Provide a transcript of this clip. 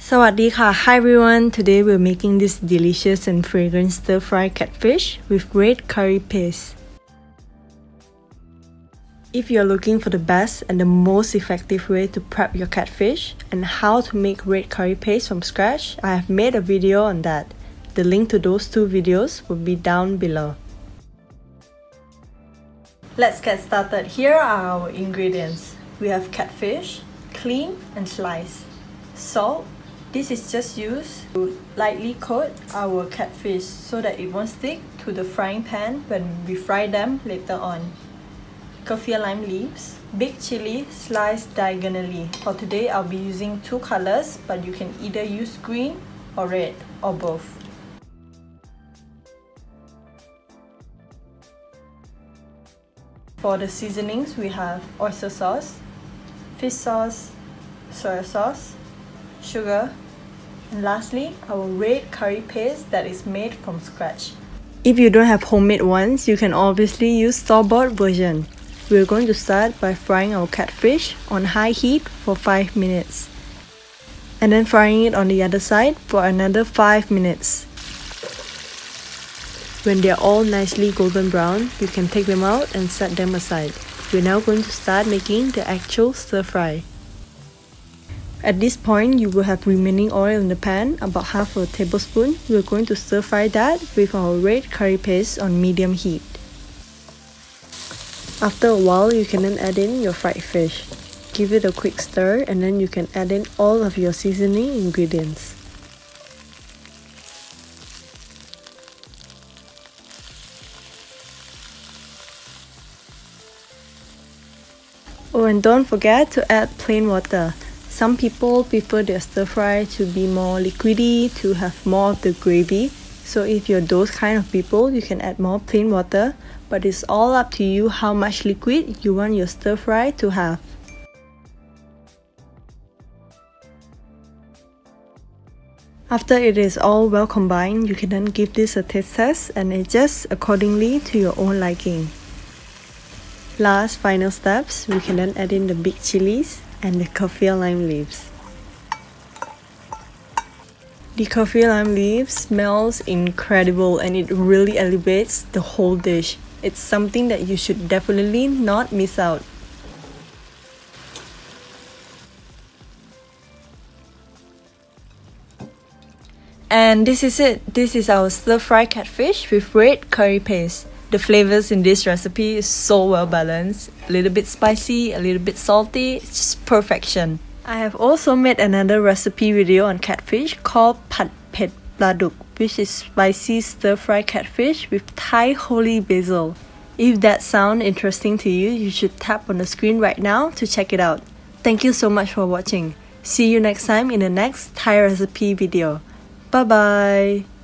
Sawadika, hi everyone. Today we're making this delicious and fragrant stir-fry catfish with red curry paste. If you're looking for the best and the most effective way to prep your catfish and how to make red curry paste from scratch, I have made a video on that. The link to those two videos will be down below. Let's get started. Here are our ingredients. We have catfish, clean and sliced. Salt. This is just used to lightly coat our catfish so that it won't stick to the frying pan when we fry them later on. Kaffir lime leaves, big chili sliced diagonally. For today, I'll be using two colors, but you can either use green or red or both. For the seasonings, we have oyster sauce, fish sauce, soy sauce, sugar, and lastly, our red curry paste that is made from scratch. If you don't have homemade ones, you can obviously use store-bought version. We're going to start by frying our catfish on high heat for 5 minutes. And then frying it on the other side for another 5 minutes. When they're all nicely golden brown, you can take them out and set them aside. We're now going to start making the actual stir-fry. At this point, you will have remaining oil in the pan, about half a tablespoon. We're going to stir fry that with our red curry paste on medium heat. After a while, you can then add in your fried fish. Give it a quick stir and then you can add in all of your seasoning ingredients. Oh, and don't forget to add plain water. Some people prefer their stir fry to be more liquidy, to have more of the gravy. So if you're those kind of people, you can add more plain water, but it's all up to you how much liquid you want your stir fry to have. After it is all well combined, you can then give this a taste test and adjust accordingly to your own liking. Last final steps, we can then add in the big chilies and the kaffir lime leaves. The kaffir lime leaves smells incredible and it really elevates the whole dish. It's something that you should definitely not miss out. And this is it. This is our stir-fry catfish with red curry paste. The flavors in this recipe is so well balanced, a little bit spicy, a little bit salty, it's just perfection. I have also made another recipe video on catfish called Pad Phet Pladuk, which is spicy stir-fry catfish with Thai holy basil. If that sounds interesting to you, you should tap on the screen right now to check it out. Thank you so much for watching. See you next time in the next Thai recipe video. Bye bye!